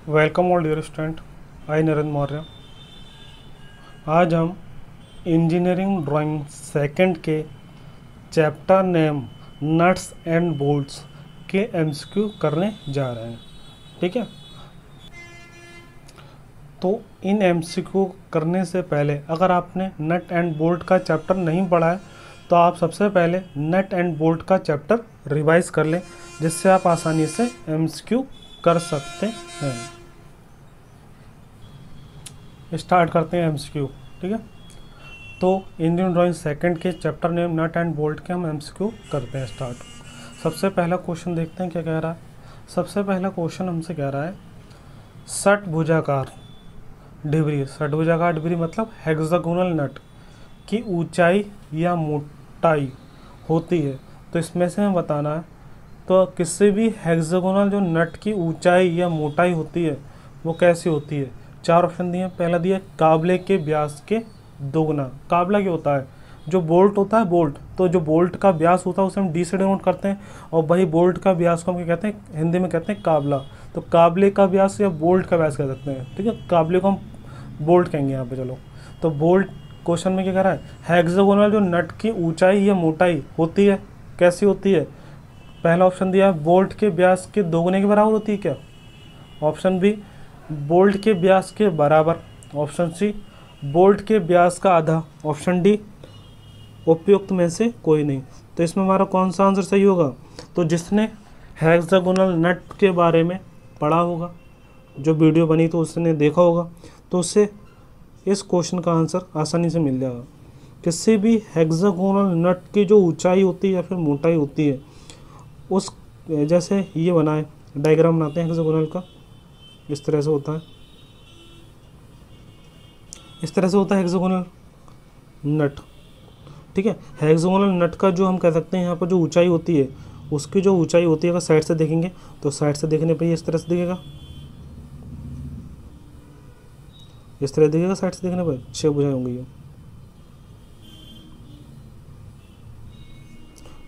Welcome all dear student. I Narendra Maurya. आज हम engineering drawing second के chapter name nuts and bolts के MCQ करने जा रहे हैं। ठीक है, तो इन एमसीक्यू करने से पहले अगर आपने नट एंड बोल्ट का चैप्टर नहीं पढ़ा है तो आप सबसे पहले नट एंड बोल्ट का चैप्टर रिवाइज कर लें, जिससे आप आसानी से एमसीक्यू कर सकते हैं। स्टार्ट करते हैं एमसीक्यू। ठीक है, तो इंडियन ड्राइंग सेकंड के chapter name nut and bolt के हम एमसीक्यू करते हैं स्टार्ट। सबसे पहला क्वेश्चन देखते हैं क्या कह रहा है। सबसे पहला क्वेश्चन हमसे कह रहा है षटभुजाकार डिब्री। षटभुजाकार डिब्री मतलब हेक्सागोनल नट की ऊंचाई या मोटाई होती है। तो इसमें से हमें बताना है तो किसी भी हेक्सागोनल जो नट की ऊंचाई या मोटाई होती है वो कैसी होती है। चार ऑप्शन दिए। पहला दिया काबले के व्यास के दोगुना। काबला क्या होता है? जो बोल्ट होता है, बोल्ट, तो जो बोल्ट का व्यास होता है उसे हम डी से डिनोट करते हैं, और वही बोल्ट का व्यास को हम क्या कहते हैं, हिंदी में कहते हैं काबला। तो काबले का व्यास या बोल्ट का व्यास कह सकते हैं। ठीक है, काबले को हम बोल्ट कहेंगे यहाँ पे। चलो, तो बोल्ट क्वेश्चन में क्या कह रहा है, हेक्सागोनल जो नट की ऊंचाई या मोटाई होती है कैसी होती है। पहला ऑप्शन दिया है बोल्ट के व्यास के दोगुने के बराबर होती है क्या। ऑप्शन बी बोल्ट के व्यास के बराबर। ऑप्शन सी बोल्ट के व्यास का आधा। ऑप्शन डी उपयुक्त में से कोई नहीं। तो इसमें हमारा कौन सा आंसर सही होगा। तो जिसने हेक्सागोनल नट के बारे में पढ़ा होगा, जो वीडियो बनी तो उसने देखा होगा, तो उससे इस क्वेश्चन का आंसर आसानी से मिल जाएगा। किसी भी हेक्सागोनल नट की जो ऊंचाई होती है या फिर मोटाई होती है, उस जैसे ये बनाए डायग्राम बनाते हैं हेक्सागोनल का, इस तरह से होता है, इस तरह से होता है हेक्सागोनल नट। ठीक है, हेक्सागोनल नट का जो हम कह सकते हैं यहाँ पर जो ऊंचाई होती है, उसकी जो ऊंचाई होती है अगर साइड से देखेंगे तो साइड से देखने पर ये इस तरह से दिखेगा, इस तरह दिखेगा साइड से देखने पर। 6 भुजाएं होंगी, ये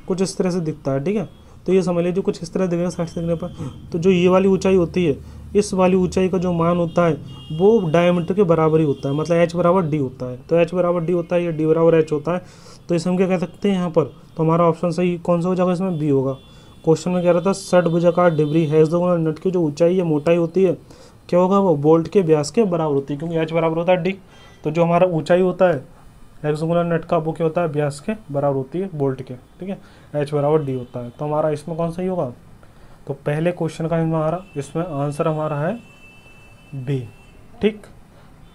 कुछ इस तरह से दिखता है। ठीक है, तो ये समझ लीजिए कुछ इस तरह दिखेगा साइड से देखने पर। तो जो ये वाली ऊंचाई होती है, इस वाली ऊंचाई का जो मान होता है वो डायमीटर के बराबर ही होता है, मतलब एच बराबर डी होता है। तो एच बराबर डी होता है या डी बराबर एच होता है। तो इसे हम क्या कह सकते हैं यहाँ पर। तो हमारा ऑप्शन सही कौन सा हो जाएगा, इसमें बी होगा। क्वेश्चन में कह रहा था षटभुजाकार डिब्री हेक्सागोनल नट की जो ऊंचाई या मोटाई होती है क्या होगा, वो बोल्ट के व्यास के बराबर होती है, क्योंकि एच बराबर होता है डी। तो जो हमारा ऊंचाई होता है हेक्सागोनल नट का वो क्या होता है, व्यास के बराबर होती है बोल्ट के। ठीक है, एच बराबर डी होता है। तो हमारा इसमें कौन सही होगा। तो पहले क्वेश्चन का हमारा इसमें आंसर हमारा है बी। ठीक,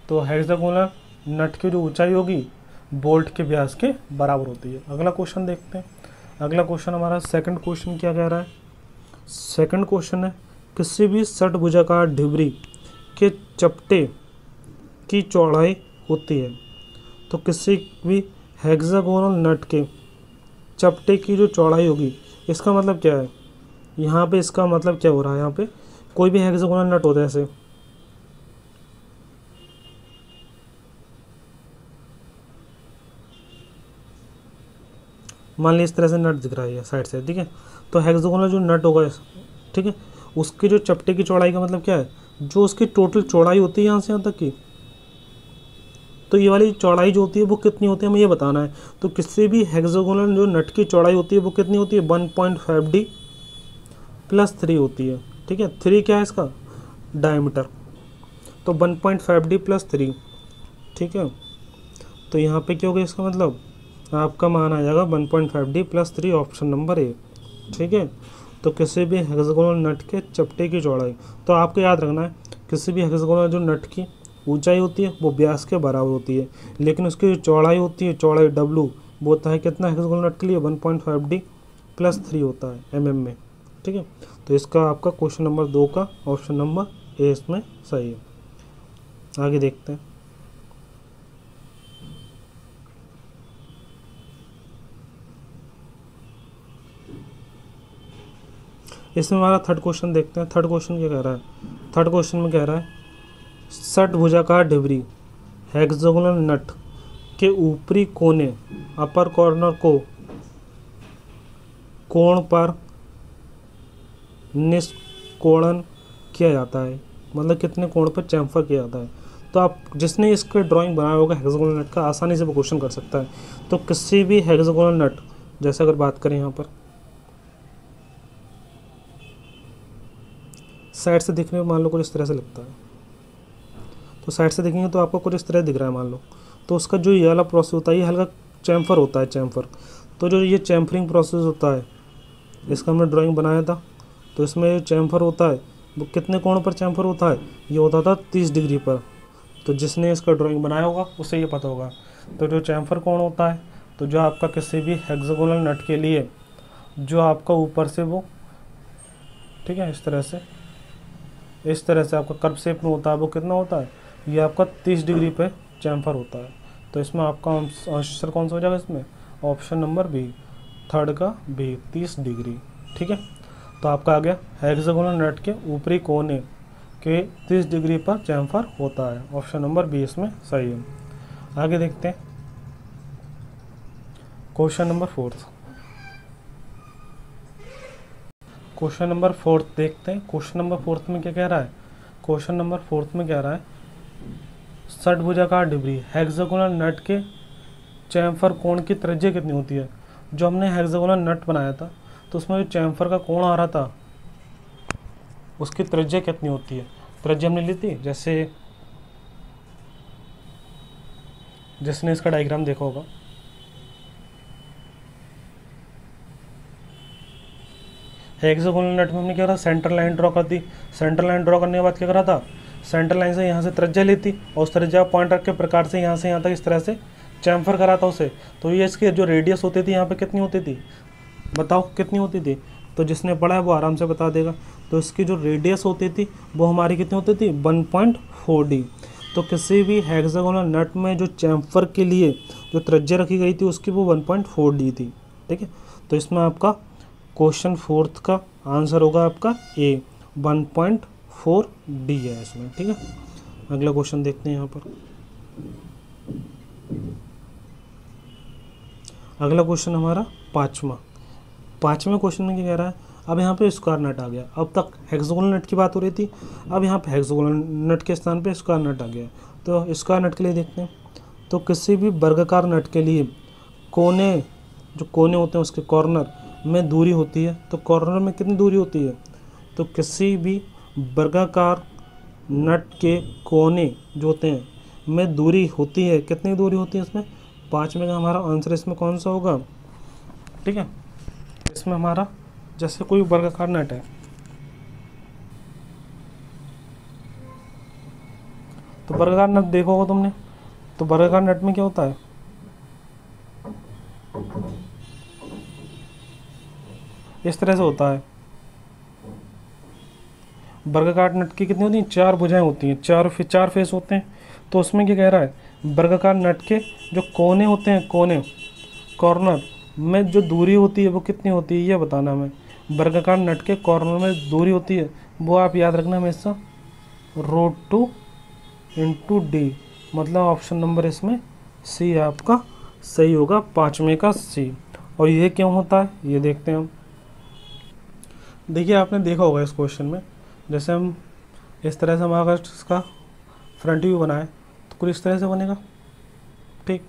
तो हेक्सागोनल नट की जो ऊंचाई होगी बोल्ट के व्यास के बराबर होती है। अगला क्वेश्चन देखते हैं। अगला क्वेश्चन हमारा सेकंड क्वेश्चन क्या कह रहा है। सेकंड क्वेश्चन है किसी भी षटभुजाकार डिब्री के चपटे की चौड़ाई होती है। तो किसी भी हेक्सागोनल नट के चपटे की जो चौड़ाई होगी, इसका मतलब क्या है यहाँ पे। इसका मतलब क्या हो रहा है, यहाँ पे कोई भी हेक्सागोनल नट होता है ऐसे, मान लीजिए इस तरह से नट दिख रहा है साइड से। ठीक है, तो हेक्सागोनल जो नट होगा, ठीक है, उसके जो चपटे की चौड़ाई का मतलब क्या है, जो उसकी टोटल चौड़ाई होती है यहाँ से यहाँ तक की, तो ये वाली चौड़ाई जो होती है वो कितनी होती है हमें ये बताना है। तो किसी भी हेक्सागोनल जो नट की चौड़ाई होती है वो कितनी होती है, 1.5D प्लस 3 होती है। ठीक है, 3 क्या है इसका डायमीटर, तो 1.5D प्लस 3। ठीक है, तो यहाँ पे क्या होगा, इसका मतलब आपका मान आ जाएगा 1.5D plus 3, option number A. ठीक है, तो किसी भी हेक्सागोनल नट के चपटे की चौड़ाई, तो आपको याद रखना है किसी भी हेक्सागोनल जो नट की ऊंचाई होती है वो व्यास के बराबर होती है, लेकिन उसकी जो चौड़ाई होती है, चौड़ाई W, वो होता है कितना हेक्सागोनल नट के लिए 1.5D प्लस 3 होता है mm में। ठीक है, तो इसका आपका क्वेश्चन नंबर 2 का ऑप्शन नंबर ए इसमें सही है। आगे देखते हैं। इसमें हमारा थर्ड क्वेश्चन देखते हैं। थर्ड क्वेश्चन क्या कह रहा है। थर्ड क्वेश्चन में कह रहा है षटभुजाकार डिब्री हेक्सागोनल नट के ऊपरी कोने अपर कॉर्नर को कोण पर निष्कोणन किया जाता है। मतलब कितने कोण पर चैम्फर किया जाता है। तो आप जिसने इसके ड्राइंग बनाया होगा हेक्सागोनल नट का, आसानी से वो क्वेश्चन कर सकता है। तो किसी भी हेक्सागोनल नट, जैसे अगर बात करें यहाँ पर साइड से दिखने में मान लो कुछ इस तरह से लगता है, तो साइड से देखेंगे तो आपको कुछ इस तरह दिख रहा है मान लो, तो उसका जो ये वाला प्रोसेस होता है ये हल्का चैम्फर होता है, चैम्फर। तो जो ये चैम्फरिंग प्रोसेस होता है, इसका हमने ड्राइंग बनाया था, तो इसमें जो चैम्फर होता है वो कितने कोण पर चैम्फर होता है, ये होता था 30 डिग्री पर। तो जिसने इसका ड्राइंग बनाया होगा उसे ये पता होगा। तो जो चैम्फर कोण होता है, तो जो आपका किसी भी हेक्सागोनल नट के लिए जो आपका ऊपर से वो, ठीक है, इस तरह से आपका कर्व शेप में होता है, वो कितना होता है, ये आपका 30 डिग्री पे चैम्फर होता है। तो इसमें आपका आंसर कौन सा हो जाएगा, इसमें ऑप्शन नंबर बी, थर्ड का बी, 30 डिग्री। ठीक है, तो आपका आ गया हेक्सागोनल नट के ऊपरी कोने के 30 डिग्री पर चैम्फर होता है, ऑप्शन नंबर बी इसमें सही है। आगे देखते हैं क्वेश्चन नंबर 4। क्वेश्चन नंबर 4 देखते हैं। क्वेश्चन नंबर 4 में क्या कह रहा है, क्वेश्चन नंबर 4 में कह रहा है षटभुजाकार डिब्री हेक्सागोनल नट के चैम्फर कोण की त्रिज्या कितनी होती है। जो हमने हेक्सागोनल नट बनाया था तो उसमें जो चैम्फर का कोण आ रहा था उसकी त्रिज्या कितनी होती है। त्रिज्या हमने ली थी, जैसे जिसने इसका डायग्राम देखा होगा, हेक्सागोनल नट में हमने क्या करा, सेंटर लाइन ड्रॉ कर दी। सेंटर लाइन ड्रॉ करने के बाद क्या करा था, सेंटर लाइन से यहाँ से त्रिज्या लेती और उस त्रिज्या पॉइंट रख के प्रकार से यहाँ तक इस तरह से चैम्फर करा था उसे। तो ये इसकी जो रेडियस होती थी यहाँ पे कितनी होती थी, बताओ कितनी होती थी। तो जिसने पढ़ा है वो आराम से बता देगा। तो इसकी जो रेडियस होती थी वो हमारी कितनी होती थी, 1.4d। तो किसी भी हेक्सागोनल नट में जो चैम्फर के लिए जो त्रिज्या रखी गई थी उसकी वो 1.4d थी। ठीक है, तो इसमें आपका क्वेश्चन 4 का आंसर होगा आपका ए, 1.4d है इसमें। ठीक है, अगला क्वेश्चन देखते हैं यहाँ पर। अगला क्वेश्चन हमारा पाँचवें क्वेश्चन में क्या कह रहा है, अब यहाँ पे स्क्वायर नट आ गया। अब तक हेक्सागोनल नट की बात हो रही थी, अब यहाँ पे हेक्सागोनल नट के स्थान पे स्क्वायर नट आ गया। तो स्क्वायर नट के लिए देखते हैं। तो किसी भी वर्गाकार नट के लिए कोने, जो कोने होते हैं उसके कॉर्नर में दूरी होती है। तो कॉर्नर में कितनी दूरी होती है, तो किसी भी वर्गाकार नट के कोने जो होते हैं में दूरी होती है, कितनी दूरी होती है इसमें, 5 में का हमारा आंसर इसमें कौन सा होगा। ठीक है, इसमें हमारा जैसे कोई वर्गाकार नट है, तो वर्गाकार नट देखा होगा तुमने, तो वर्गाकार नट में क्या होता है, इस तरह से होता है। वर्गाकार नट की कितनी होती हैं, 4 भुजाएं होती हैं, 4 फेस होते हैं। तो उसमें क्या कह रहा है, वर्गाकार नट के जो कोने होते हैं, कोने कॉर्नर में जो दूरी होती है वो कितनी होती है, ये बताना हमें। वर्गाकार नट के कॉर्नर में दूरी होती है वो आप याद रखना हमेशा, √2 × d, मतलब ऑप्शन नंबर इसमें सी आपका सही होगा, 5वें का सी। और ये क्यों होता है ये देखते हैं हम। देखिए आपने देखा होगा इस क्वेश्चन में, जैसे हम इस तरह से हम अगर इसका फ्रंट व्यू बनाए तो कुछ इस तरह से बनेगा। ठीक,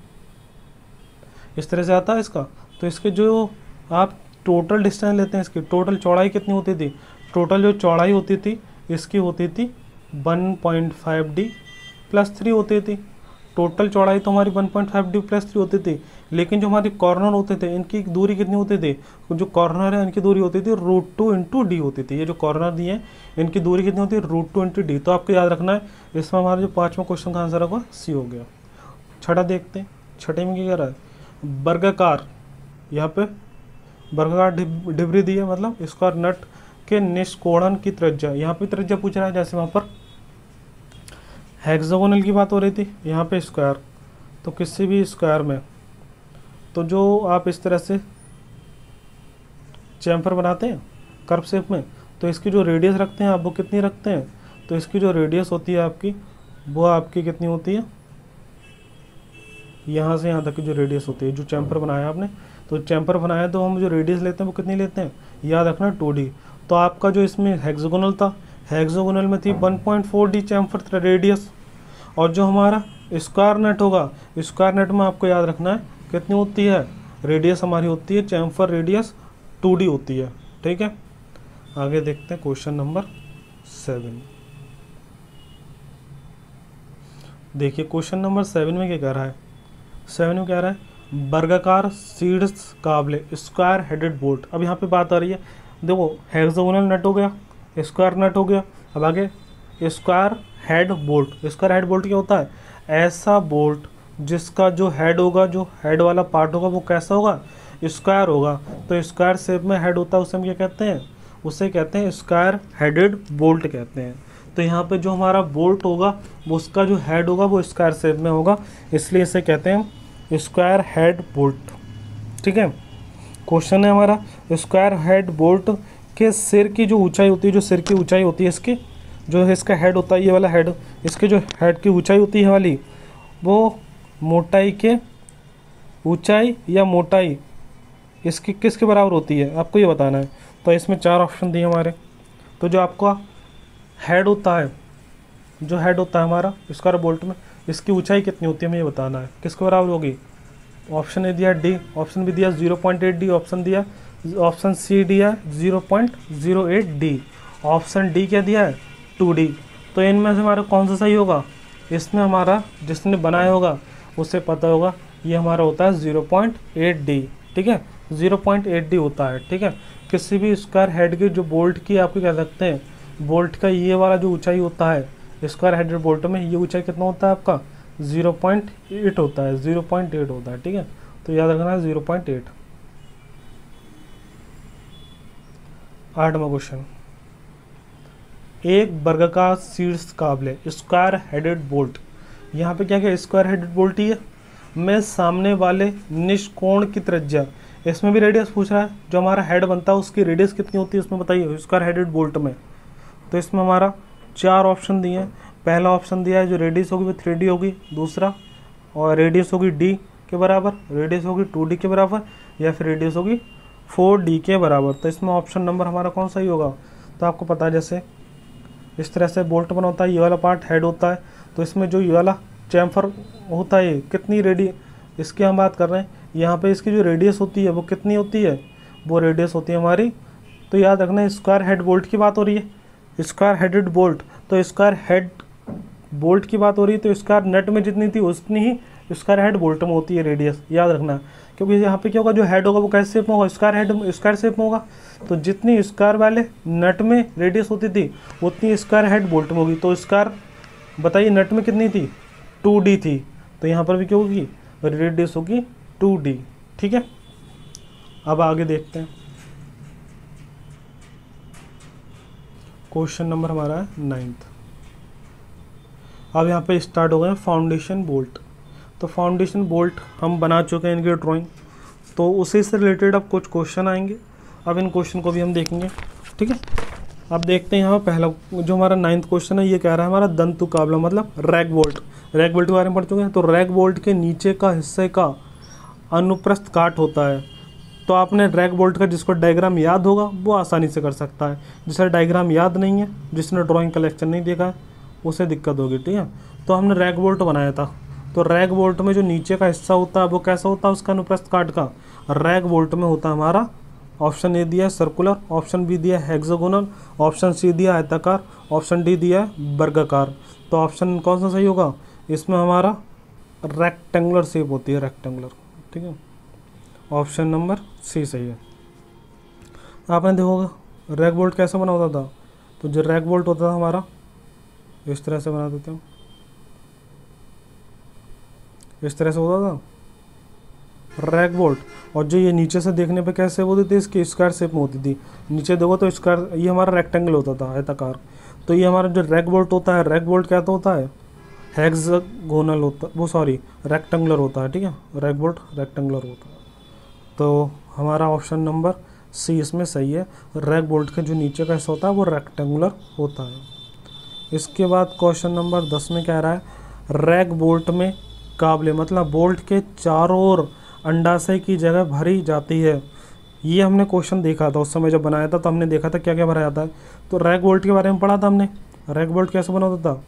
इस तरह से आता है इसका। तो इसके जो आप टोटल डिस्टेंस लेते हैं, इसकी टोटल चौड़ाई कितनी होती थी, टोटल जो चौड़ाई होती थी इसकी होती थी 1.5d + 3 होती थी। टोटल चौड़ाई तो हमारी 1.5d + 3 होती थी, लेकिन जो हमारे कॉर्नर होते थे इनकी दूरी कितनी होती थी, जो कॉर्नर है इनकी दूरी होती थी √2 × d होती थी। ये जो कॉर्नर दिए हैं इनकी दूरी कितनी होती है, √2 × d। तो आपको याद रखना है, इसमें हमारा जो 5वां क्वेश्चन का आंसर होगा सी हो गया। छठा देखते हैं, छठे में क्या कह रहा है, वर्गाकार, यहाँ पे वर्गाकार डिब्री दी है, मतलब स्क्वायर नट के निष्कोणन की त्रिज्या, यहाँ पे त्रिज्या पूछ रहा है। जैसे वहाँ पर हेक्सागोनल की बात हो रही थी, यहाँ पे स्क्वायर। तो किसी भी स्क्वायर में तो जो आप इस तरह से चैम्फर बनाते हैं कर्व शेप में, तो इसकी जो रेडियस रखते हैं आप वो कितनी रखते हैं, तो इसकी जो रेडियस होती है आपकी वो आपकी कितनी होती है, यहाँ से यहाँ तक की जो रेडियस होती है, जो चैम्फर बनाया आपने, तो चैम्फर बनाया तो हम जो रेडियस लेते हैं वो कितनी लेते हैं, याद रखना 2d। तो आपका जो इसमें हेक्सागोनल था, हेक्सागोनल में थी 1.4D चैम्फर रेडियस, और जो हमारा स्क्वायर नेट होगा, स्क्वायर नेट में आपको याद रखना है कितनी होती है, रेडियस हमारी होती है, चैम्फर रेडियस 2D होती है। ठीक है, आगे देखते हैं क्वेश्चन नंबर 7। देखिए क्वेश्चन नंबर 7 में क्या कह रहा है, 7 में कह रहा है वर्गाकार शीर्ष काबले स्क्वायर हेडेड बोल्ट। अब यहाँ पे बात आ रही है, देखो हेक्सागोनल नट हो गया, स्क्वायर नट हो गया, अब आगे square head bolt. Square head bolt क्या होता है, ऐसा बोल्ट जिसका जो हेड होगा, जो हेड वाला पार्ट होगा वो कैसा होगा, स्क्वायर होगा। तो स्क्वायर शेप में हेड होता है, उसे हम क्या कहते हैं, उसे कहते हैं स्क्वायर हेडेड बोल्ट कहते हैं। तो यहाँ पे जो हमारा बोल्ट होगा वो उसका जो हेड होगा वो स्क्वायर शेप में होगा, इसलिए इसे कहते हैं स्क्वायर हेड बोल्ट। ठीक है, क्वेश्चन है हमारा स्क्वायर हेड बोल्ट के सिर की जो ऊंचाई होती है, जो सिर की ऊंचाई होती है इसकी, जो है इसका हेड होता है ये वाला हेड, इसके जो हेड की ऊंचाई होती है वाली, वो मोटाई के ऊंचाई या मोटाई इसकी किसके बराबर होती है, आपको ये बताना है। तो इसमें 4 ऑप्शन दिए हमारे। तो जो आपका हेड होता है, जो हेड होता है हमारा स्क्वायर बोल्ट में, इसकी ऊंचाई कितनी होती है हमें ये बताना है, किसके बराबर होगी। ऑप्शन ए दिया डी, ऑप्शन बी दिया 0.8D, ऑप्शन सी दिया 0.08D, ऑप्शन डी क्या दिया है 2D। तो इनमें से हमारा कौन सा सही होगा, इसमें हमारा जिसने बनाया होगा उसे पता होगा ये हमारा होता है 0.8D। ठीक है, 0.8D होता है। ठीक है, किसी भी स्क्वायर हेड की जो बोल्ट की आपको कह सकते हैं, बोल्ट का ये वाला जो ऊंचाई होता है स्क्वायर हेडेड बोल्ट में, ये ऊंचाई कितना होता है आपका 0.8 होता है, 0.8 होता है। ठीक है, तो याद रखना है 0.8। 8वां क्वेश्चन, एक वर्गाकार शीर्ष काबले स्क्वायर हेडेड बोल्ट। यहाँ पे क्या क्या स्क्वायर हेडेड बोल्ट ही है, में सामने वाले निष्कोण की त्रिज्या, इसमें भी रेडियस पूछ रहा है, जो हमारा हेड बनता है उसकी रेडियस कितनी होती है उसमें बताइए स्क्वायर हेडेड बोल्ट में। तो इसमें हमारा 4 ऑप्शन दिए हैं। पहला ऑप्शन दिया है जो रेडियस होगी वो 3D होगी, दूसरा और रेडियस होगी D के बराबर, रेडियस होगी 2D के बराबर, या फिर रेडियस होगी 4D के बराबर। तो इसमें ऑप्शन नंबर हमारा कौन सा ही होगा। तो आपको पता है जैसे इस तरह से बोल्ट बना होता है, ये वाला पार्ट हेड होता है, तो इसमें जो ये वाला चैम्फर होता है कितनी इसकी हम बात कर रहे हैं, यहाँ पे इसकी जो रेडियस होती है वो कितनी होती है, वो रेडियस होती है हमारी। तो याद रखना स्क्वायर हेड बोल्ट की बात हो रही है, स्क्वायर हेडेड बोल्ट, तो स्क्वायर हेड बोल्ट की बात हो रही है, तो स्क्वायर नेट में जितनी थी उतनी ही स्क्वायर हेड बोल्ट में होती है रेडियस, याद रखना। क्योंकि यहाँ पे क्या होगा, जो हेड होगा वो कैसे शेप में होगा, स्क्वायर शेप में होगा। तो जितनी स्क्वायर वाले नेट में रेडियस होती थी उतनी स्क्वायर हेड बोल्ट में होगी। तो स्क्वायर बताइए नेट में कितनी थी, 2D थी, तो यहाँ पर भी क्या होगी, रेडियस होगी 2D। ठीक है, अब आगे देखते हैं क्वेश्चन नंबर हमारा है 9th। अब यहाँ पे स्टार्ट हो गए फाउंडेशन बोल्ट। तो फाउंडेशन बोल्ट हम बना चुके हैं इनकी ड्राइंग, तो उसी से रिलेटेड अब कुछ क्वेश्चन आएंगे, अब इन क्वेश्चन को भी हम देखेंगे। ठीक है, अब देखते हैं यहाँ पहला जो हमारा 9th क्वेश्चन है, ये कह रहा है हमारा दंतु काबला मतलब रैग बोल्ट। रैग बोल्ट के बारे में पढ़ चुके हैं। तो रैग बोल्ट के नीचे का हिस्से का अनुप्रस्थ काट होता है। तो आपने रैग बोल्ट का जिसको डायग्राम याद होगा वो आसानी से कर सकता है, जिसे डायग्राम याद नहीं है, जिसने ड्राइंग का लेक्चर नहीं देखा है उसे दिक्कत होगी। ठीक है, तो हमने रैग बोल्ट बनाया था। तो रैग बोल्ट में जो नीचे का हिस्सा होता है वो कैसा होता है, उसका अनुप्रस्थ काट का रैग बोल्ट में होता है हमारा, ऑप्शन ए दिया है सर्कुलर, ऑप्शन बी दिया है हेक्सागोनल, ऑप्शन सी दिया है आयताकार, ऑप्शन डी दिया है वर्गाकार। तो ऑप्शन कौन सा सही होगा, इसमें हमारा रेक्टेंगुलर शेप होती है, रेक्टेंगुलर। ठीक है, ऑप्शन नंबर सी सही है। आपने देखोगा रैग बोल्ट कैसे बना होता था, तो जो रैग बोल्ट होता था हमारा इस तरह से बना देते हैं, इस तरह से होता था रैग बोल्ट। और जो ये नीचे से देखने पे कैसे होती थी, इसकी स्क्वायर शेप में होती थी। नीचे देखो तो स्क्वायर, ये हमारा रेक्टेंगल होता था, आयताकार। तो ये हमारा जो रैग बोल्ट होता है, रैग बोल्ट क्या होता है, हेक्सागोनल होता, वो सॉरी रेक्टेंगुलर होता है। ठीक है, रैग बोल्ट रेक्टेंगुलर होता है। तो हमारा ऑप्शन नंबर सी इसमें सही है, रैग बोल्ट का जो नीचे का हिस्सा होता है वो रेक्टेंगुलर होता है। इसके बाद क्वेश्चन नंबर 10 में कह रहा है रैग बोल्ट में काबले मतलब बोल्ट के चारों ओर अंडाशय की जगह भरी जाती है। ये हमने क्वेश्चन देखा था उस समय जब बनाया था, तो हमने देखा था क्या क्या भरा जाता है। तो रैक बोल्ट के बारे में पढ़ा था हमने, रैक बोल्ट कैसे बना होता था।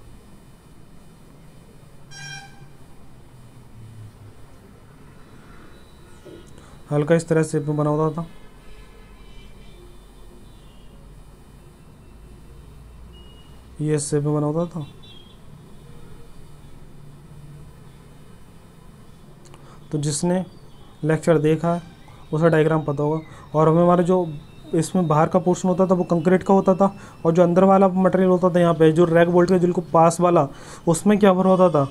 हल्का इस तरह से बना होता था, ये इससे भी बना होता था। तो जिसने लेक्चर देखा है उसे डायग्राम पता होगा। और हमें हमारा जो इसमें बाहर का पोर्शन होता था वो कंक्रीट का होता था, और जो अंदर वाला मटेरियल होता था यहाँ पे जो रैक बोल्ट के बिल्कुल पास वाला, उसमें क्या भरा होता था,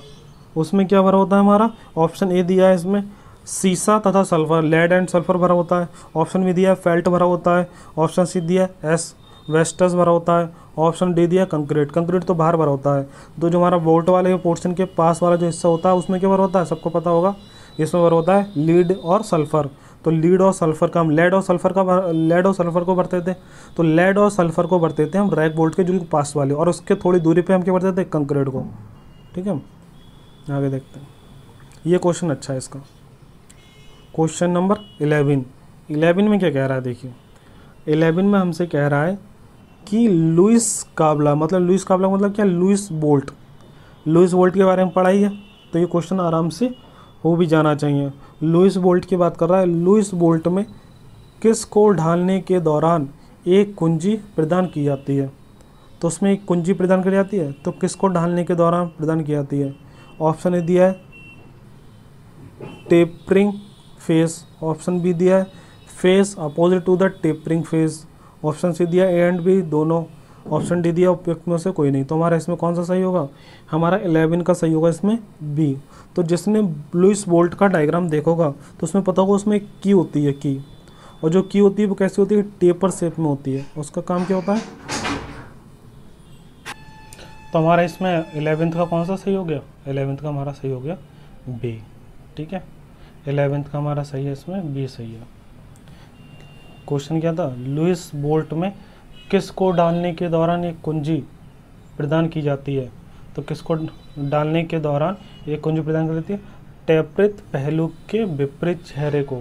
उसमें क्या भरा होता है हमारा। ऑप्शन ए दिया है इसमें सीसा तथा सल्फर, लेड एंड सल्फर भरा होता है। ऑप्शन बी दिया है फेल्ट भरा होता है। ऑप्शन सी दिया है एस वेस्टस भरा होता है। ऑप्शन डी दिया कंक्रीट, कंक्रीट तो बाहर भरा होता है। तो जो हमारा बोल्ट वाले पोर्शन के पास वाला जो हिस्सा होता है उसमें क्या भरा होता है, सबको पता होगा, इसमें भरा होता है लीड और सल्फर। तो लीड और सल्फर का हम लेड और सल्फर को भरते थे। तो लेड और सल्फर को भरते थे हम रैक बोल्ट के जो पास वाले, और उसके थोड़ी दूरी पे हम क्या भरते थे, कंक्रीट को। ठीक है, आगे देखते हैं। ये क्वेश्चन अच्छा है इसका, क्वेश्चन नंबर 11 में क्या कह रहा है देखिए। 11 में हमसे कह रहा है कि लुइस काबला मतलब क्या, लुइस बोल्ट के बारे में पढ़ाई है। तो ये क्वेश्चन आराम से हो भी जाना चाहिए। लुइस बोल्ट की बात कर रहा है। लुइस बोल्ट में किस को ढालने के दौरान एक कुंजी प्रदान की जाती है। तो उसमें एक कुंजी प्रदान की जाती है, तो किसको ढालने के दौरान प्रदान की जाती है। ऑप्शन ए दिया है टेपरिंग फेस। ऑप्शन बी दिया है face opposite to the tapering face. Option C दिया ए एंड बी दोनों। ऑप्शन डी दिया उपयुक्त में से कोई नहीं। तो हमारा इसमें कौन सा सही होगा, हमारा 11 का सही होगा इसमें बी। तो जिसने लुइस बोल्ट का डायग्राम देखोगा तो उसमें पता होगा उसमें की होती है की, और जो की होती है वो कैसी होती है, टेपर शेप में होती है। उसका काम क्या होता है। तो हमारा इसमें 11th का कौन सा सही हो गया, 11th का हमारा सही हो गया बी। ठीक है, 11th का हमारा सही है, इसमें बी सही है। क्वेश्चन क्या था, लुइस बोल्ट में किसको डालने के दौरान एक कुंजी प्रदान की जाती है। तो किसको डालने के दौरान एक कुंजी प्रदान की जाती है, टेपरित पहलू के विपरीत चेहरे को,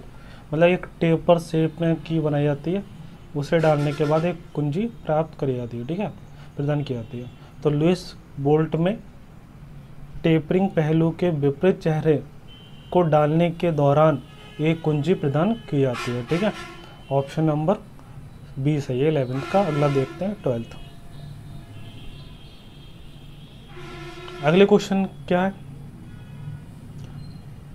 मतलब एक टेपर शेप में की बनाई जाती है, उसे डालने के बाद एक कुंजी प्राप्त करी जाती है। ठीक है, प्रदान की जाती है। तो लुइस बोल्ट में टेपरिंग पहलू के विपरीत चेहरे को डालने के दौरान एक कुंजी प्रदान की जाती है। ठीक है, ऑप्शन नंबर बी सही है 11th का। अगला देखते हैं 12th। अगले क्वेश्चन क्या है,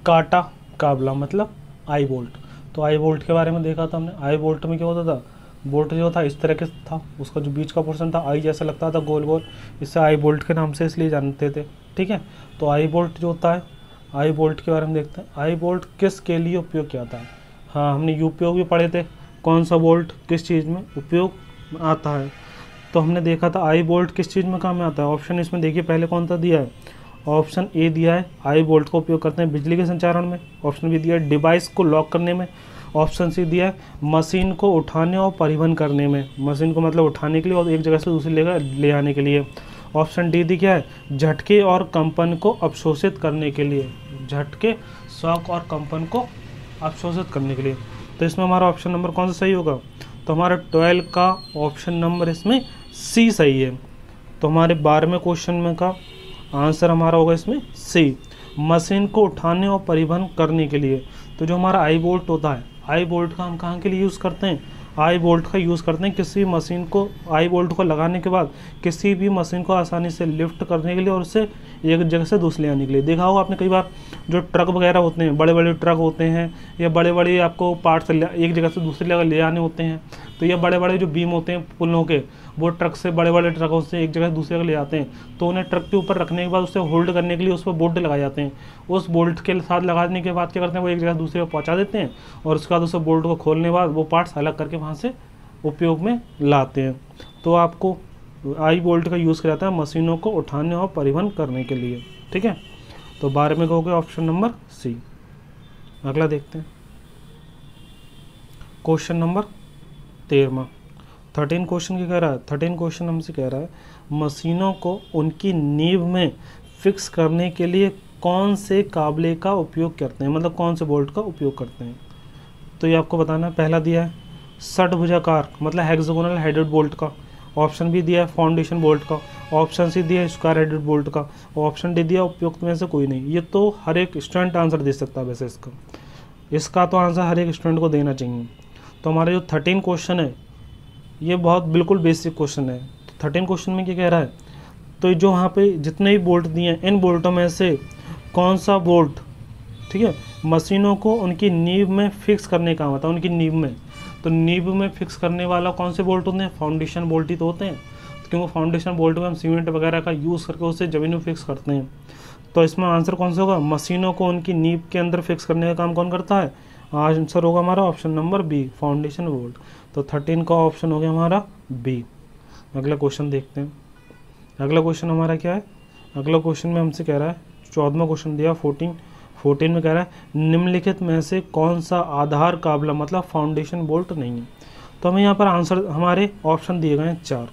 काटा काबला मतलब आई बोल्ट। तो आई बोल्ट के बारे में देखा था हमने। आई बोल्ट में क्या होता था, बोल्ट जो था इस तरह के था, उसका जो बीच का पोर्शन था आई जैसा लगता था, गोल गोल, इससे आई बोल्ट के नाम से इसलिए जानते थे। ठीक है, तो आई बोल्ट जो होता है, आई बोल्ट के बारे में देखते हैं। आई बोल्ट किस के लिए उपयोग किया जाता है। हाँ, हमने उपयोग भी पढ़े थे, कौन सा बोल्ट किस चीज़ में उपयोग आता है। तो हमने देखा था आई बोल्ट किस चीज़ में काम में आता है। ऑप्शन इसमें देखिए पहले कौन सा दिया है, ऑप्शन ए दिया है आई बोल्ट का उपयोग करते हैं बिजली के संचारण में। ऑप्शन बी दिया है डिवाइस को लॉक करने में। ऑप्शन सी दिया है मशीन को उठाने और परिवहन करने में, मशीन को मतलब उठाने के लिए और एक जगह से दूसरी जगह ले आने के लिए। ऑप्शन डी दी क्या है, झटके और कंपन को अवशोषित करने के लिए, झटके शॉक और कंपन को अवशोषित करने के लिए। तो इसमें हमारा ऑप्शन नंबर कौन सा सही होगा, तो हमारा 12 का ऑप्शन नंबर इसमें सी सही है। तो हमारे 12वें क्वेश्चन में का आंसर हमारा होगा इसमें सी, मशीन को उठाने और परिवहन करने के लिए। तो जो हमारा आई बोल्ट होता है, आई बोल्ट का हम कहाँ के लिए यूज़ करते हैं, आई बोल्ट का यूज़ करते हैं किसी मशीन को, आई बोल्ट को लगाने के बाद किसी भी मशीन को आसानी से लिफ्ट करने के लिए और उससे एक जगह से दूसरे आने के लिए। देखा होगा आपने कई बार जो ट्रक वगैरह होते हैं, बड़े बड़े ट्रक होते हैं या बड़े बड़े आपको पार्ट्स एक जगह से दूसरी जगह ले आने होते हैं, तो ये बड़े बड़े जो बीम होते हैं पुलों के, वो ट्रक से, बड़े बड़े ट्रकों से एक जगह से दूसरी जगह ले आते हैं। तो उन्हें ट्रक के ऊपर रखने के बाद उसे होल्ड करने के लिए उस पर बोल्ट लगाए जाते हैं। उस बोल्ट के साथ लगाने के बाद क्या करते हैं, वो एक जगह दूसरे को पहुँचा देते हैं और उसके बाद उस बोल्ट को खोलने के बाद वो पार्ट्स अलग करके वहाँ से उपयोग में लाते हैं। तो आपको आई बोल्ट का यूज़ किया जाता है मशीनों को उठाने और परिवहन करने के लिए। ठीक है, तो 12वें का हो गया ऑप्शन नंबर सी। अगला देखते हैं क्वेश्चन नंबर 13। 13 क्वेश्चन क्या कह रहा है, 13 क्वेश्चन हमसे कह रहा है मशीनों को उनकी नींव में फिक्स करने के लिए कौन से काबले का उपयोग करते हैं, मतलब कौन से बोल्ट का उपयोग करते हैं। तो ये आपको बताना है। पहला दिया है षटभुजाकार मतलब हेक्सागोनल हेडेड बोल्ट का, ऑप्शन बी दिया है फाउंडेशन बोल्ट का, ऑप्शन सी दिया है स्क्वायर हेडेड बोल्ट का, ऑप्शन डी दिया उपयुक्त में से कोई नहीं। ये तो हर एक स्टूडेंट आंसर दे सकता है वैसे इसका तो आंसर हर एक स्टूडेंट को देना चाहिए। तो हमारा जो 13 क्वेश्चन है ये बहुत बिल्कुल बेसिक क्वेश्चन है। तो 13 क्वेश्चन में क्या कह रहा है, तो जो वहाँ पे जितने भी बोल्ट दिए हैं इन बोल्टों में से कौन सा बोल्ट, ठीक है, मशीनों को उनकी नींव में फिक्स करने का होता है, उनकी नींव में। तो नींव में फिक्स करने वाला कौन से बोल्ट होते हैं, फाउंडेशन बोल्ट ही तो होते हैं, क्योंकि फाउंडेशन बोल्ट में हम सीमेंट वगैरह का यूज़ करके उसे ज़मीन में फिक्स करते हैं। तो इसमें आंसर कौन सा होगा, मशीनों को उनकी नींव के अंदर फिक्स करने का काम कौन करता है, आंसर होगा हमारा option number B, foundation bolt. तो 13 का ऑप्शन हो गया हमारा बी। अगला क्वेश्चन देखते हैं। अगला क्वेश्चन हमारा क्या है, अगला क्वेश्चन में हमसे कह रहा है 14वां क्वेश्चन दिया 14 में कह रहा है निम्नलिखित में से कौन सा आधार काबला मतलब फाउंडेशन बोल्ट नहीं है। तो हमें यहाँ पर आंसर हमारे ऑप्शन दिए गए हैं 4।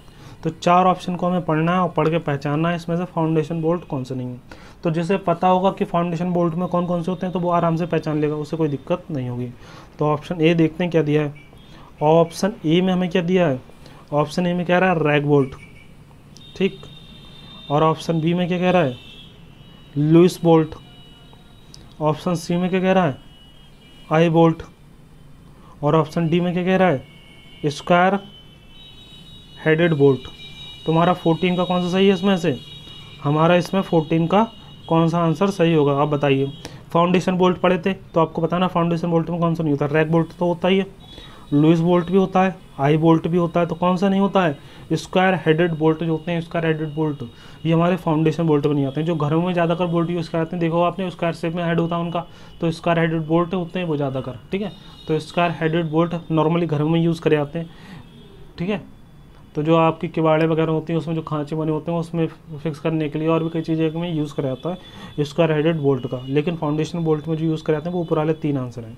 तो 4 ऑप्शन को हमें पढ़ना है और पढ़ के पहचानना है इसमें से फाउंडेशन बोल्ट कौन से नहीं है। तो जिसे पता होगा कि फाउंडेशन बोल्ट में कौन कौन से होते हैं तो वो आराम से पहचान लेगा, उसे कोई दिक्कत नहीं होगी। तो ऑप्शन ए देखते हैं क्या दिया है। ऑप्शन ए में हमें क्या दिया है, ऑप्शन ए में कह रहा है रैग बोल्ट, ठीक। और ऑप्शन बी में क्या कह रहा है, लुइस बोल्ट। ऑप्शन सी में क्या कह रहा है, आई बोल्ट। और ऑप्शन डी में क्या कह रहा है, स्क्वायर हेडेड बोल्ट। तो हमारा 14 का कौन सा सही है इसमें से, हमारा इसमें 14 का कौन सा आंसर सही होगा आप बताइए। फाउंडेशन बोल्ट पढ़े थे तो आपको बताना फाउंडेशन बोल्ट में कौन सा नहीं होता, रैग बोल्ट तो होता ही है, लुइस बोल्ट भी होता है, आई बोल्ट भी होता है, तो कौन सा नहीं होता है, स्क्वायर हेडेड बोल्ट जो होते हैं, स्क्वायर हेडेड बोल्ट ये हमारे फाउंडेशन बोल्ट में नहीं आते हैं। जो घरों में ज़्यादातर बोल्ट यूज़ कराते हैं देखो आपने, स्क्वायर शेप में हेड होता है उनका, तो स्क्वायर हेडेड बोल्ट होते हैं वो ज़्यादातर, ठीक है। तो स्क्वायर हेडेड बोल्ट नॉर्मली घरों में यूज़ करे जाते हैं, ठीक है। तो जो आपकी किवाड़े वगैरह होती हैं उसमें जो खांचे बने होते हैं उसमें फिक्स करने के लिए और भी कई चीज़ें में यूज़ करा जाता है स्क्वायर हेडेड बोल्ट का। लेकिन फाउंडेशन बोल्ट में जो यूज़ कराते हैं वो ऊपर वाले 3 आंसर हैं।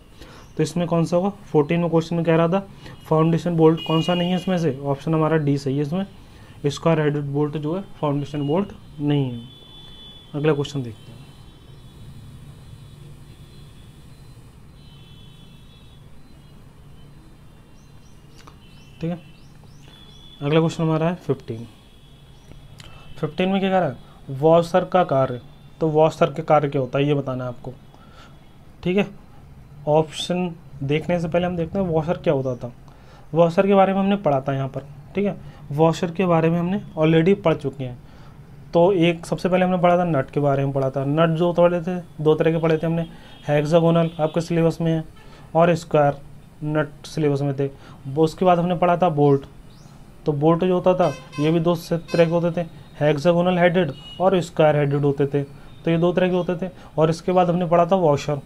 तो इसमें कौन सा होगा, 14 में क्वेश्चन में कह रहा था फाउंडेशन बोल्ट कौन सा नहीं है इसमें से, ऑप्शन हमारा डी सही है, इसमें स्क्वायर हेडेड बोल्ट जो है फाउंडेशन बोल्ट नहीं है। अगला क्वेश्चन देखते हैं। ठीक है, अगला क्वेश्चन हमारा है 15 में क्या कह रहा है, वॉशर का कार्य। तो वॉशर के कार्य क्या होता है ये बताना है आपको, ठीक है। ऑप्शन देखने से पहले हम देखते हैं वॉशर क्या होता था। वॉशर के बारे में हमने पढ़ा था यहाँ पर, ठीक है। वॉशर के बारे में हमने ऑलरेडी पढ़ चुके हैं। तो एक सबसे पहले हमने पढ़ा था नट के बारे में पढ़ा था। नट जो पढ़े थे 2 तरह के पढ़े थे हमने, हेक्सागोनल आपके सिलेबस में है और स्क्वायर नट सिलेबस में थे। उसके बाद हमने पढ़ा था बोल्ट। तो बोल्ट जो होता था ये भी 2 तरह के होते थे, हेक्सागोनल हेडेड और स्क्वायर हेडेड होते थे, तो ये 2 तरह के होते थे। और इसके बाद हमने पढ़ा था वॉशर,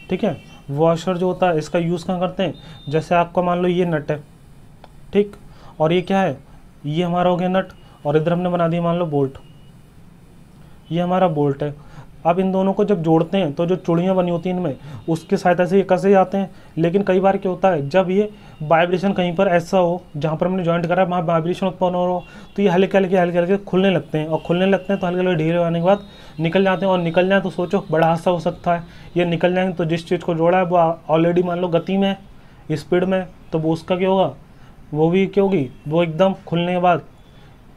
ठीक है। वॉशर जो होता है इसका यूज़ कहाँ करते हैं, जैसे आपका मान लो ये नट है, ठीक, और ये क्या है, ये हमारा हो गया नट, और इधर हमने बना दिया मान लो बोल्ट, ये हमारा बोल्ट है। अब इन दोनों को जब जोड़ते हैं तो जो चूड़ियाँ बनी होती हैं इनमें उसकी सहायता से ये कसे जाते हैं। लेकिन कई बार क्या होता है, जब ये वाइब्रेशन कहीं पर ऐसा हो जहाँ पर हमने जॉइंट करा है वहाँ वाइब्रेशन उत्पन्न हो रहा हो तो ये हल्के हल्के खुलने लगते हैं, और खुलने लगते हैं तो हल्के हल्के ढीले होने के बाद निकल जाते हैं। और निकल जाए तो सोचो बड़ा हादसा हो सकता है। ये निकल जाएंगे तो जिस चीज़ को जोड़ा है वो ऑलरेडी मान लो गति में है, स्पीड में, तो वो उसका क्या होगा, वो भी क्या होगी, वो एकदम खुलने के बाद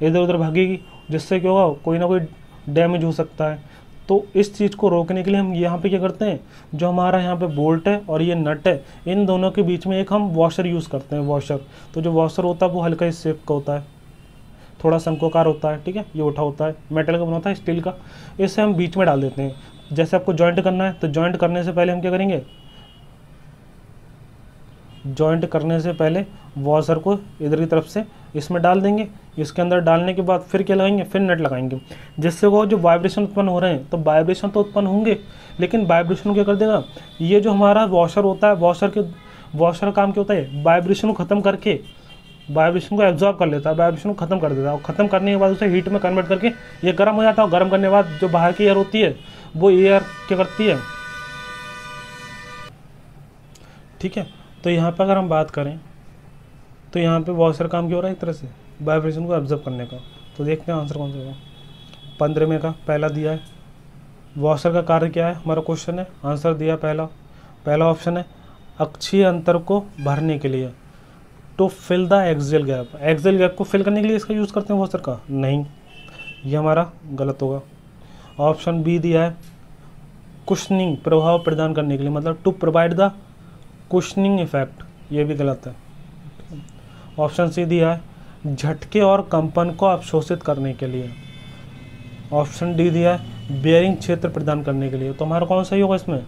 इधर उधर भागेगी, जिससे क्या होगा कोई ना कोई डैमेज हो सकता है। तो इस चीज़ को रोकने के लिए हम यहाँ पे क्या करते हैं, जो हमारा यहाँ पे बोल्ट है और ये नट है इन दोनों के बीच में एक हम वॉशर यूज़ करते हैं, वॉशर। तो जो वॉशर होता है वो हल्का इस शेप का होता है, थोड़ा शंक्वाकार होता है, ठीक है, ये उठा होता है, मेटल का बना होता है, स्टील का। इसे हम बीच में डाल देते हैं। जैसे आपको जॉइंट करना है तो जॉइंट करने से पहले हम क्या करेंगे, जॉइंट करने से पहले वॉशर को इधर की तरफ से इसमें डाल देंगे। इसके अंदर डालने के बाद फिर क्या लगाएंगे, फिर नट लगाएंगे, जिससे वो जो वाइब्रेशन उत्पन्न हो रहे हैं, तो वाइब्रेशन तो उत्पन्न होंगे लेकिन वाइब्रेशन क्या कर देगा, ये जो हमारा वॉशर होता है, वॉशर का काम क्या होता है, वाइब्रेशन को ख़त्म करके वाइब्रेशन को एब्जॉर्ब कर लेता है, वाइब्रेशन को ख़त्म कर देता है, और ख़त्म करने के बाद उसे हीट में कन्वर्ट करके ये गर्म हो जाता है। और गर्म करने के बाद जो बाहर की एयर होती है वो एयर क्या करती है, ठीक है। तो यहाँ पर अगर हम बात करें तो यहाँ पे वॉशर काम क्या हो रहा है, एक तरह से वाइब्रेशन को एब्जॉर्ब करने का। तो देखते हैं आंसर कौन सा होगा। 15 में का पहला दिया है, वॉशर का कार्य क्या है हमारा क्वेश्चन है, आंसर दिया पहला ऑप्शन है अक्षीय अंतर को भरने के लिए, to fill the axial gap. Axial gap को फिल करने के लिए इसका यूज़ करते हैं वॉशर का? नहीं, ये हमारा गलत होगा। ऑप्शन बी दिया है कुशनिंग, प्रभाव प्रदान करने के लिए, मतलब to provide the cushioning effect, ये भी गलत है। ऑप्शन सी दिया है झटके और कंपन को अवशोषित करने के लिए। ऑप्शन डी दिया है बेयरिंग क्षेत्र प्रदान करने के लिए। तो हमारा कौन सही होगा इसमें?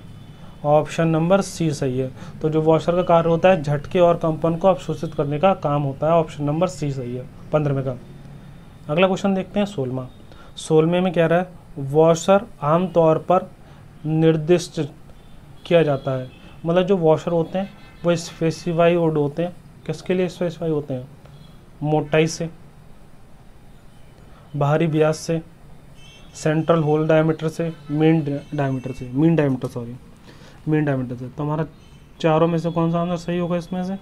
ऑप्शन नंबर सी सही है। तो जो वॉशर का कार्य होता है झटके और कंपन को अवशोषित करने का काम होता है, ऑप्शन नंबर सी सही है 15वें का। अगला क्वेश्चन देखते हैं 16वां। 16वें में कह रहा है वॉशर आमतौर पर निर्दिष्ट किया जाता है, मतलब जो वॉशर होते हैं वो स्पेसिफाइड होते हैं। किसके लिए स्पेसिफाई होते हैं? मोटाई से, बाहरी व्यास से, सेंट्रल होल डायमीटर से, मीन डायमीटर से। तो हमारा चारों में से कौन सा आंसर सही होगा इसमें से?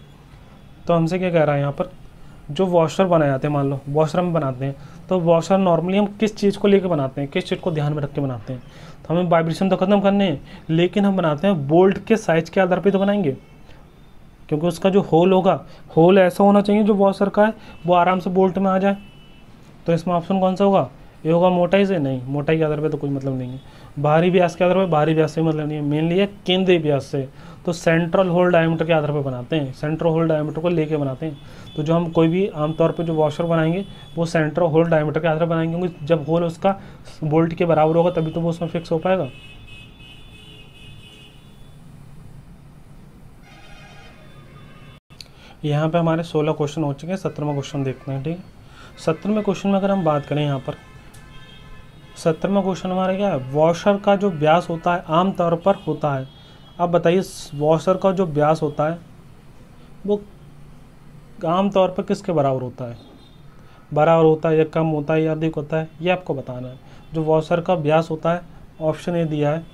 तो हमसे क्या कह रहा है यहाँ पर, जो वॉशर बनाए जाते हैं, मान लो वॉशर हम बनाते हैं, तो वॉशर नॉर्मली हम किस चीज़ को लेकर बनाते हैं, किस चीज़ को ध्यान में रख के बनाते हैं? तो हमें वाइब्रेशन तो ख़त्म करने हैं, लेकिन हम बनाते हैं बोल्ट के साइज के आधार पर तो बनाएंगे, क्योंकि उसका जो होल होगा, होल ऐसा होना चाहिए जो वॉशर का है वो आराम से बोल्ट में आ जाए। तो इसमें ऑप्शन कौन सा होगा? ये होगा मोटाई से? नहीं, मोटाई के आधार पे तो कोई मतलब नहीं है। बाहरी व्यास के आधार पे, बाहरी व्यास से मतलब नहीं है, मेनली है केंद्रीय व्यास से। तो सेंट्रल होल डायमीटर के आधार पे बनाते हैं, सेंट्रल होल डायमीटर को लेके बनाते हैं। तो जो हम कोई भी आमतौर पे जो वॉशर बनाएंगे वो सेंट्रल होल डायमीटर के आधार पर बनाएंगे, क्योंकि जब होल उसका बोल्ट के बराबर होगा तभी तो वो उसमें फिक्स हो पाएगा। यहाँ पे हमारे 16 क्वेश्चन हो चुके हैं, 17वां क्वेश्चन देखते हैं। ठीक है, 17वें क्वेश्चन में अगर हम बात करें, यहाँ पर 17वां क्वेश्चन हमारा क्या है, वॉशर का जो व्यास होता है आमतौर पर होता है। अब बताइए वॉशर का जो व्यास होता है वो आमतौर पर किसके बराबर होता है? बराबर होता है या कम होता है या अधिक होता है, ये आपको बताना है। जो वॉशर का व्यास होता है, ऑप्शन ए दिया है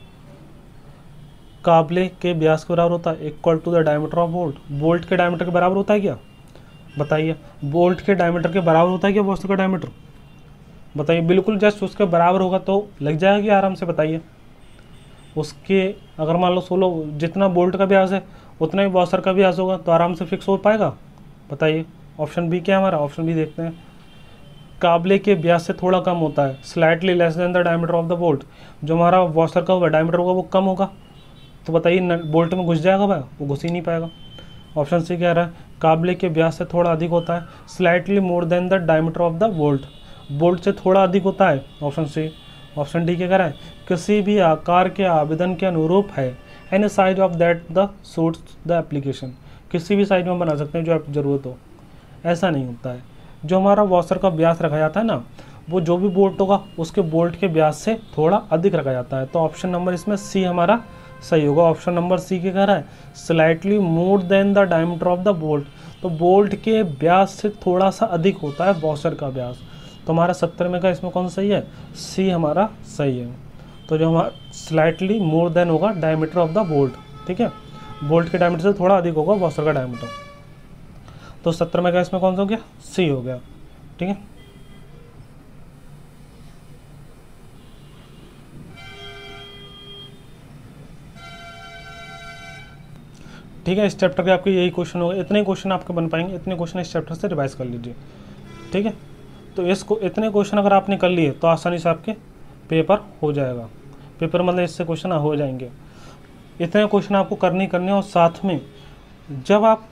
काबले के व्यास के बराबर होता है, equal to the diameter of bolt. Bolt के डायमीटर के बराबर होता है क्या? बताइए, बोल्ट के डायमीटर के बराबर होता है क्या वॉशर का डायमीटर? बताइए, बिल्कुल जस्ट उसके बराबर होगा तो लग जाएगा कि आराम से। बताइए, उसके अगर मान लो 16 जितना बोल्ट का व्यास है उतना ही वॉशर का व्यास होगा तो आराम से फिक्स हो पाएगा। बताइए, ऑप्शन बी क्या है हमारा? ऑप्शन बी देखते हैं, काबले के व्यास से थोड़ा कम होता है, slightly less than the diameter of the bolt. जो हमारा वॉशर का डायमीटर होगा वो कम होगा, तो बताइए बोल्ट में घुस जाएगा भाई? वो घुस ही नहीं पाएगा। ऑप्शन सी कह रहा है काबले के व्यास से थोड़ा अधिक होता है, slightly more than the diameter of the bolt. Bolt से थोड़ा अधिक होता है, ऑप्शन सी। ऑप्शन डी क्या कह रहा है, किसी भी आकार के आवेदन के अनुरूप है, any size of that the suits the application. किसी भी साइज में बना सकते हैं जो आप ज़रूरत हो, ऐसा नहीं होता है। जो हमारा वॉशर का व्यास रखा जाता है ना, वो जो भी बोल्ट होगा उसके बोल्ट के व्यास से थोड़ा अधिक रखा जाता है। तो ऑप्शन नंबर इसमें सी हमारा सही होगा। ऑप्शन नंबर सी क्या कह रहा है, slightly more than the diameter of the bolt. तो बोल्ट के व्यास से थोड़ा सा अधिक होता है वॉशर का व्यास। तो हमारा 17वें का इसमें कौन सा सही है? सी हमारा सही है। तो जो हमारा स्लाइटली मोर देन होगा डायमीटर ऑफ द बोल्ट। ठीक है, बोल्ट के डायमीटर से थोड़ा अधिक होगा वॉशर का डायमीटर। तो 17वें का इसमें कौन सा हो गया? सी हो गया। ठीक है, ठीक है, इस चैप्टर के आपके यही क्वेश्चन होगा, इतने क्वेश्चन आपके बन पाएंगे, इतने क्वेश्चन इस चैप्टर से रिवाइज कर लीजिए। ठीक है, तो इसको इतने क्वेश्चन अगर आपने कर लिए तो आसानी से आपके पेपर हो जाएगा। पेपर मतलब इससे क्वेश्चन हो जाएंगे। इतने क्वेश्चन आपको करने और साथ में जब आप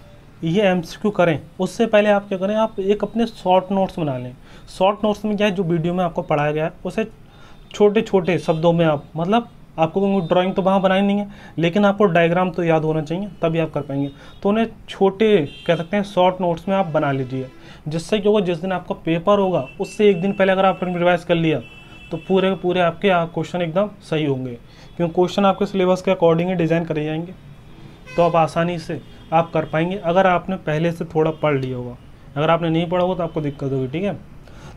ये एमसीक्यू करें उससे पहले आप क्या करें, आप एक अपने शॉर्ट नोट्स बना लें। शॉर्ट नोट्स में क्या है, जो वीडियो में आपको पढ़ाया गया है उसे छोटे छोटे शब्दों में आप, मतलब आपको ड्राइंग तो वहाँ बनाई नहीं है लेकिन आपको डायग्राम तो याद होना चाहिए तभी आप कर पाएंगे। तो उन्हें छोटे कह सकते हैं शॉर्ट नोट्स में आप बना लीजिए, जिससे क्या होगा, जिस दिन आपका पेपर होगा उससे एक दिन पहले अगर आपने रिवाइज कर लिया तो पूरे के पूरे आपके क्वेश्चन एकदम सही होंगे, क्योंकि क्वेश्चन आपके सिलेबस के अकॉर्डिंग ही डिज़ाइन करे जाएंगे। तो आप आसानी से आप कर पाएंगे अगर आपने पहले से थोड़ा पढ़ लिया होगा। अगर आपने नहीं पढ़ा होगा तो आपको दिक्कत होगी। ठीक है,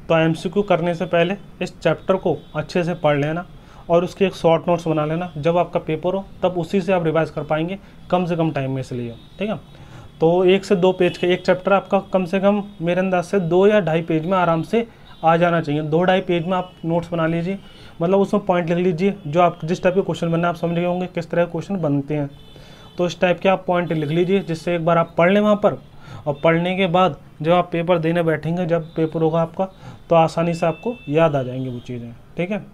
तो एमसीक्यू करने से पहले इस चैप्टर को अच्छे से पढ़ लेना और उसके एक शॉर्ट नोट्स बना लेना। जब आपका पेपर हो तब उसी से आप रिवाइज कर पाएंगे कम से कम टाइम में, इसलिए। ठीक है, तो 1 से 2 पेज का एक चैप्टर आपका कम से कम मेरे अंदाज से 2 या 2.5 पेज में आराम से आ जाना चाहिए। 2-2.5 पेज में आप नोट्स बना लीजिए, मतलब उसमें पॉइंट लिख लीजिए जो आप जिस टाइप के क्वेश्चन बनना है, आप समझ गए होंगे किस तरह के क्वेश्चन बनते हैं। तो इस टाइप के आप पॉइंट लिख लीजिए, जिससे एक बार आप पढ़ लें वहाँ पर, और पढ़ने के बाद जब आप पेपर देने बैठेंगे, जब पेपर होगा आपका, तो आसानी से आपको याद आ जाएंगे वो चीज़ें। ठीक है।